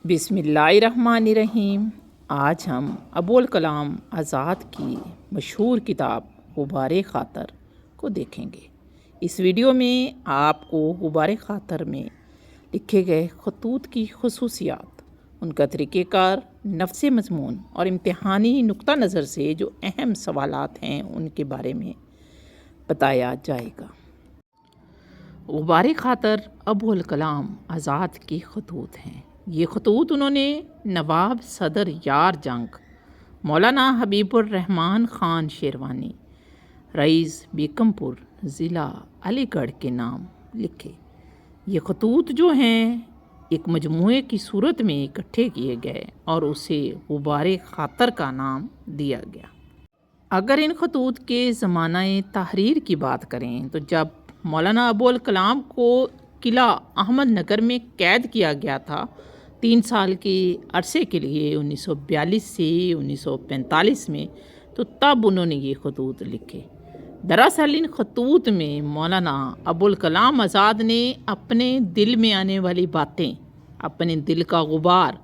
बिस्मिल्लाहिर्रहमानिर्रहीम। आज हम अबुल कलाम आज़ाद की मशहूर किताब गुबारे ख़ातर को देखेंगे। इस वीडियो में आपको गुबारे ख़ातर में लिखे गए खतूत की खसूसियात, उनका तरीक़ेकार, नफ्स मज़मून और इम्तिहानी नुक्ता नज़र से जो अहम सवालात हैं उनके बारे में बताया जाएगा। गुबारे ख़ातर अबुल कलाम आज़ाद की खतूत हैं। ये खतूत उन्होंने नवाब सदर यार जंग मौलाना हबीबुर रहमान ख़ान शेरवानी रईस बेगमपुर ज़िला अलीगढ़ के नाम लिखे। ये खतूत जो हैं एक मजमूए की सूरत में इकट्ठे किए गए और उसे गुबारे ख़ातर का नाम दिया गया। अगर इन खतूत के ज़मानाए तहरीर की बात करें तो जब मौलाना अबुल कलाम को किला अहमद नगर में कैद किया गया था 3 साल के अरसे के लिए 1942 से 1945 में, तो तब उन्होंने ये खतूत लिखे। दरअसल इन खतूत में मौलाना अबुल कलाम आज़ाद ने अपने दिल में आने वाली बातें, अपने दिल का गुबार,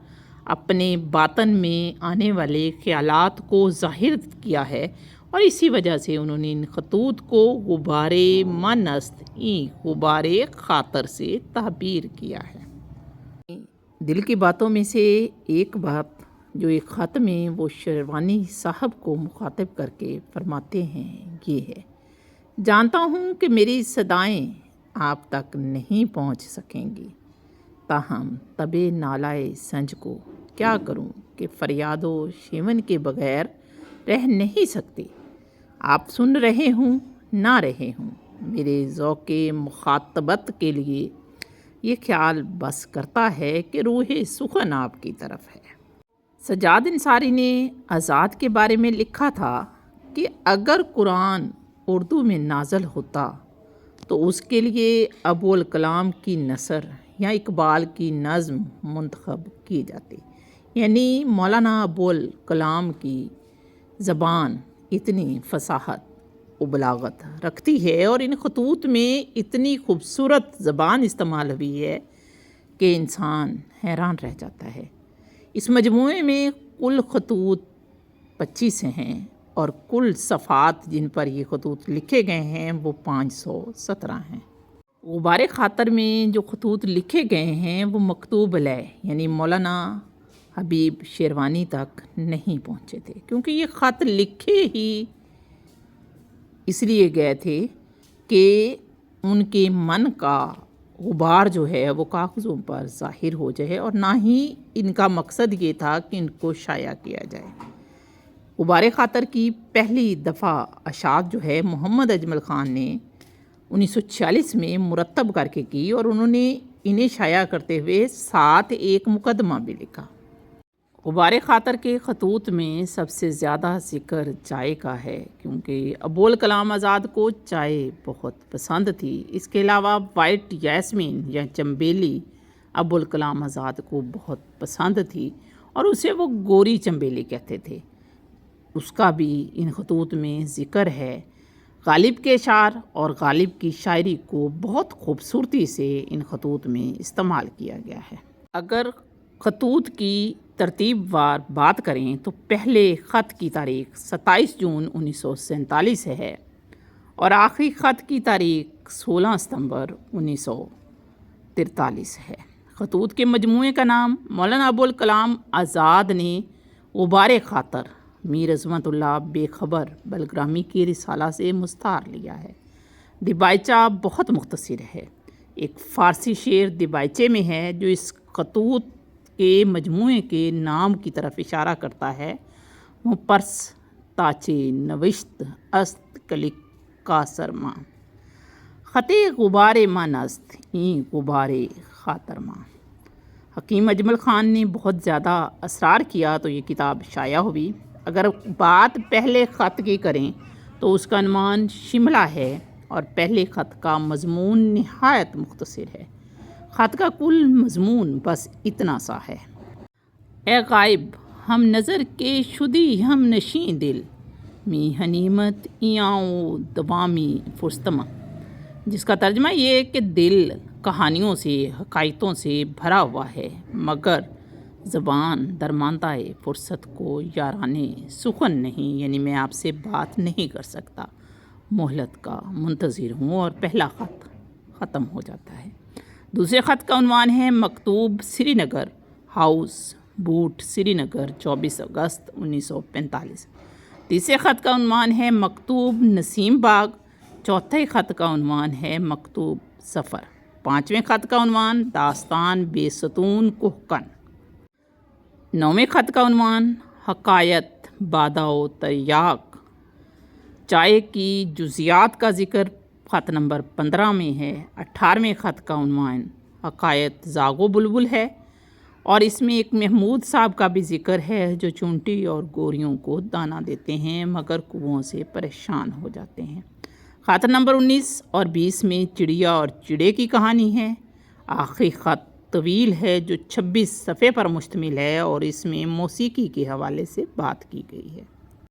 अपने बातन में आने वाले ख्यालात को ज़ाहिर किया है और इसी वजह से उन्होंने इन खतूत को गुबारे मनस्त गुबारे ख़ातर से ताबीर किया है। दिल की बातों में से एक बात जो एक ख़त में वो शेरवानी साहब को मुखातिब करके फरमाते हैं ये है, जानता हूँ कि मेरी सदाएं आप तक नहीं पहुँच सकेंगी, ताहम तबे नालाए संज को क्या करूँ कि फरियादो शेवन के बगैर रह नहीं सकती। आप सुन रहे हूँ ना रहे हूँ, मेरे ज़ौक़े मुखातबत के लिए ये ख्याल बस करता है कि रूहे सुखन आपकी तरफ है। सजाद अंसारी ने आज़ाद के बारे में लिखा था कि अगर कुरान उर्दू में नाज़ल होता तो उसके लिए अबुल कलाम की नसर या इकबाल की नज़्म मुंतखब की जाती। यानी मौलाना अबुल कलाम की ज़बान इतनी फसाहत व बलागत रखती है और इन खतूत में इतनी खूबसूरत ज़बान इस्तेमाल हुई है कि इंसान हैरान रह जाता है। इस मजमूए में कुल खतूत 25 हैं और कुल सफ़ात जिन पर ये खतूत लिखे गए हैं वो 517 हैं। गुबारे ख़ातर में जो खतूत लिखे गए हैं वो मकतूब अलैह यानी मौलाना हबीब शेरवानी तक नहीं पहुँचे थे, क्योंकि ये ख़त लिखे ही इसलिए गए थे कि उनके मन का गुबार जो है वो कागज़ों पर ज़ाहिर हो जाए और ना ही इनका मकसद ये था कि इनको शाया किया जाए। गुबारे ख़ातर की पहली दफ़ा अशात जो है मोहम्मद अजमल ख़ान ने 1946 में मुरतब करके की और उन्होंने इन्हें शाया करते हुए साथ एक मुकदमा भी लिखा। गुबारे ख़ातर के खतूत में सबसे ज़्यादा ज़िक्र चाय का है, क्योंकि अबुल कलाम आज़ाद को चाय बहुत पसंद थी। इसके अलावा वाइट जैस्मिन या चंबेली अबुल कलाम आज़ाद को बहुत पसंद थी और उसे वो गोरी चंबेली कहते थे, उसका भी इन खतूत में ज़िक्र है। गालिब के अशार और गालिब की शायरी को बहुत खूबसूरती से इन खतूत में इस्तेमाल किया गया है। अगर खतूत की तरतीब वार बात करें तो पहले ख़त की तारीख़ 27 जून 1947 है और आखिरी ख़त की तारीख़ 16 सितंबर 1943 है। खतूत के मजमूए का नाम मौलाना अबुल कलाम आज़ाद ने गुबारे ख़ातर मीर अज़मतुल्लाह बेखबर बलग्रामी की रिसाला से मुस्तार लिया है। दिबाइचा बहुत मुख्तसर है। एक फ़ारसी शेर दिबाइचे में है जो इस खतूत के मजमूए के नाम की तरफ इशारा करता है। वो पर्स ताचे नविश्त अस्त कलिक का सरमा ख़ते गुबारे मनस्त गुबारे ख़ातर माँ। हकीम अजमल ख़ान ने बहुत ज़्यादा असरार किया तो ये किताब शाया हुई। अगर बात पहले ख़त की करें तो उसका अनुमान शिमला है और पहले ख़त का मज़मून निहायत मुख्तसर है। ख़त का कुल मज़मून बस इतना सा है, ए गायब हम नज़र के शुदी हम नशी दिल मी हनीमत इयाओ दवामी फुस्तमा, जिसका तर्जमा ये है कि दिल कहानियों से हकायतों से भरा हुआ है मगर زبان درماندۂ فرصت کو یارانے سخن نہیں، یعنی میں آپ سے بات نہیں کر سکتا، مہلت کا منتظر ہوں، اور پہلا خط ختم ہو جاتا ہے۔ دوسرے خط کا عنوان ہے مکتوب سری نگر ہاؤس بوٹ سری نگر 24 اگست 1945۔ تیسرے خط کا عنوان ہے مکتوب نسیم باغ۔ چوتھے خط کا عنوان ہے مکتوب سفر۔ پانچویں خط کا عنوان داستان بے ستون کوہکن۔ نویں خط کا عنوان حکایت بادہ و تریاق۔ چائے کی جزیات کا ذکر خط نمبر 15 میں ہے۔ 18ویں خط کا عنوان حکایت زاغ و بلبل ہے، اور اس میں ایک محمود صاحب کا بھی ذکر ہے جو چونٹی اور گوریوں کو دانہ دیتے ہیں مگر کنوؤں سے پریشان ہو جاتے ہیں۔ خط نمبر 19 اور 20 میں چڑیا اور چڑے کی کہانی ہے۔ آخری خط طویل ہے جو 26 صفحے پر مشتمل ہے، اور اس میں موسیقی کے حوالے سے بات کی گئی ہے۔